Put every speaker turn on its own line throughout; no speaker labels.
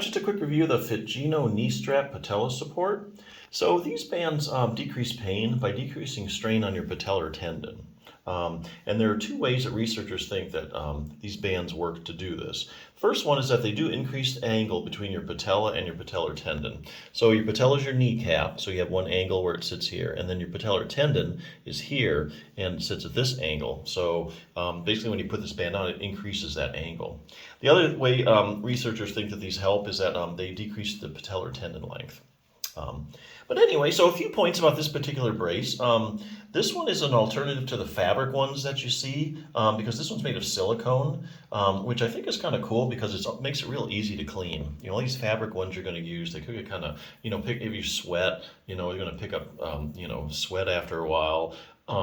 just a quick review of the Fitgeno knee strap patella support. So these bands decrease pain by decreasing strain on your patellar tendon. And there are two ways that researchers think that these bands work to do this. First one is that they do increase the angle between your patella and your patellar tendon. So your patella is your kneecap, so you have one angle where it sits here, and then your patellar tendon is here and sits at this angle. So basically when you put this band on, it increases that angle. The other way researchers think that these help is that they decrease the patellar tendon length. But anyway, so a few points about this particular brace. This one is an alternative to the fabric ones that you see because this one's made of silicone, which I think is kind of cool because it makes it real easy to clean. You know, all these fabric ones you're going to use, they could get kind of, if you sweat, you're going to pick up, sweat after a while.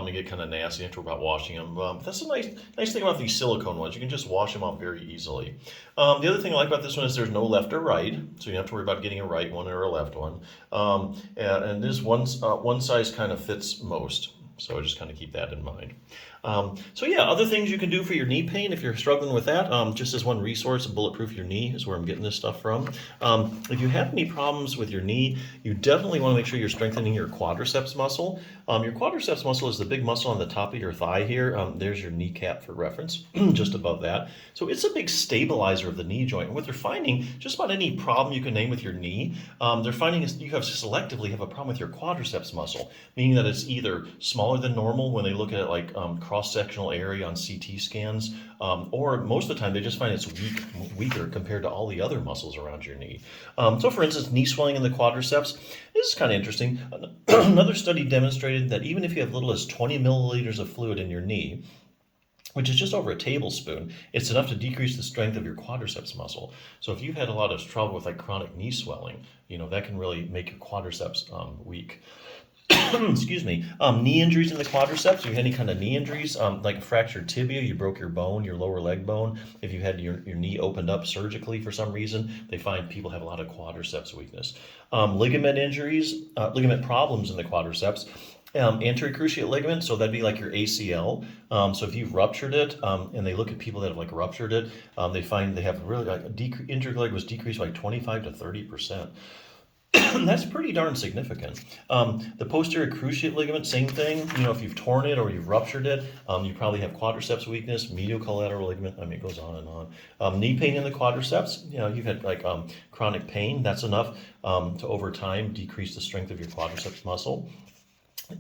They get kind of nasty after about washing them. That's a nice thing about these silicone ones. You can just wash them out very easily. The other thing I like about this one is there's no left or right, so you don't have to worry about getting a right one or a left one. And this one size kind of fits most. So just kind of keep that in mind. Other things you can do for your knee pain if you're struggling with that, just as one resource, Bulletproof Your Knee is where I'm getting this stuff from. If you have any problems with your knee, you definitely want to make sure you're strengthening your quadriceps muscle. Your quadriceps muscle is the big muscle on the top of your thigh here. There's your kneecap for reference, just above that. So it's a big stabilizer of the knee joint. And what they're finding, just about any problem you can name with your knee, they're finding is you selectively have a problem with your quadriceps muscle, meaning that it's either smaller than normal when they look at it like cross-sectional area on CT scans, or most of the time they just find it's weaker compared to all the other muscles around your knee. So for instance, knee swelling in the quadriceps, this is kind of interesting. Another study demonstrated that even if you have little as 20 milliliters of fluid in your knee, which is just over a tablespoon, it's enough to decrease the strength of your quadriceps muscle. So if you've had a lot of trouble with like chronic knee swelling, that can really make your quadriceps weak. Excuse me. Knee injuries in the quadriceps. If you had any kind of knee injuries, like a fractured tibia, you broke your bone, your lower leg bone. If you had your knee opened up surgically for some reason, they find people have a lot of quadriceps weakness. Ligament injuries, ligament problems in the quadriceps. Anterior cruciate ligament, so that'd be like your ACL. So if you've ruptured it, and they look at people that have ruptured it, they find they have really injured leg was decreased by 25 to 30%. That's pretty darn significant. The posterior cruciate ligament, same thing. If you've torn it or you've ruptured it, you probably have quadriceps weakness, medial collateral ligament. It goes on and on. Knee pain in the quadriceps. You've had chronic pain. That's enough to over time decrease the strength of your quadriceps muscle.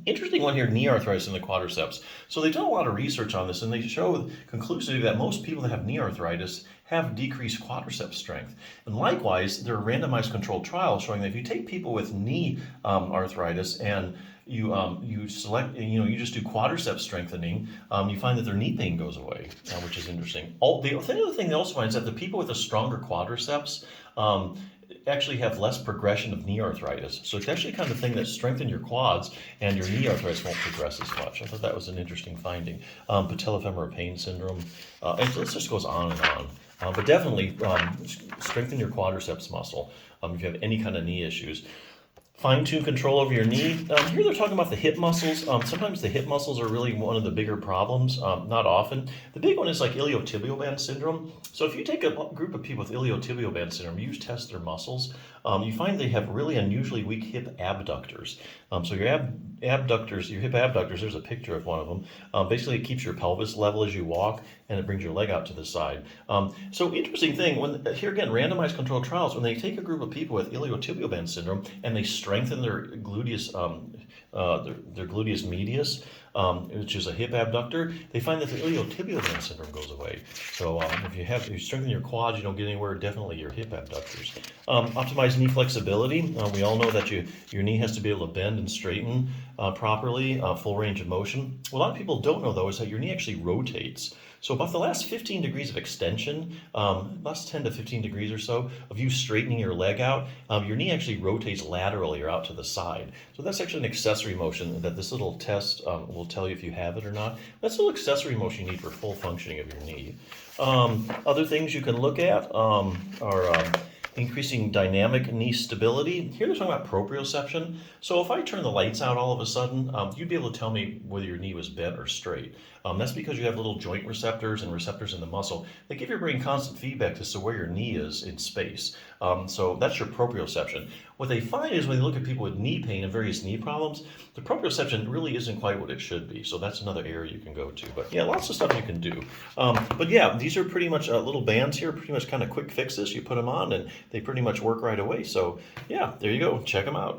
Interesting one here, knee arthritis in the quadriceps. So they've done a lot of research on this, and they show conclusively that most people that have knee arthritis have decreased quadriceps strength. And likewise, there are randomized controlled trials showing that if you take people with knee arthritis and you select, you just do quadriceps strengthening, you find that their knee pain goes away, which is interesting. The other thing they also find is that the people with a stronger quadriceps actually have less progression of knee arthritis. So it's actually kind of thing that strengthen your quads and your knee arthritis won't progress as much. I thought that was an interesting finding. Patellofemoral pain syndrome. And this just goes on and on. But definitely strengthen your quadriceps muscle if you have any kind of knee issues. Fine-tune control over your knee. Here they're talking about the hip muscles. Sometimes the hip muscles are really one of the bigger problems, not often. The big one is like iliotibial band syndrome. So if you take a group of people with iliotibial band syndrome, you test their muscles, you find they have really unusually weak hip abductors. So your abductors, your hip abductors, there's a picture of one of them. Basically, it keeps your pelvis level as you walk, and it brings your leg out to the side. So interesting thing, here again, randomized controlled trials, when they take a group of people with iliotibial band syndrome and they strengthen their gluteus, their gluteus medius, which is a hip abductor, they find that the iliotibial band syndrome goes away. So if you strengthen your quads, you don't get anywhere, definitely your hip abductors. Optimize knee flexibility. We all know that your knee has to be able to bend and straighten properly, full range of motion. What a lot of people don't know, though, is that your knee actually rotates. So about the last 15 degrees of extension, last 10 to 15 degrees or so of you straightening your leg out, your knee actually rotates laterally or out to the side. So that's actually an accessory motion that this little test will tell you if you have it or not. That's a little accessory motion you need for full functioning of your knee. Other things you can look at are Increasing dynamic knee stability. Here they're talking about proprioception. So if I turn the lights out all of a sudden, you'd be able to tell me whether your knee was bent or straight. That's because you have little joint receptors and receptors in the muscle that give your brain constant feedback as to where your knee is in space. So that's your proprioception. What they find is when they look at people with knee pain and various knee problems, the proprioception really isn't quite what it should be. So that's another area you can go to. But yeah, lots of stuff you can do. But yeah, these are pretty much little bands here, pretty much kind of quick fixes. You put them on and they pretty much work right away. So yeah, there you go. Check them out.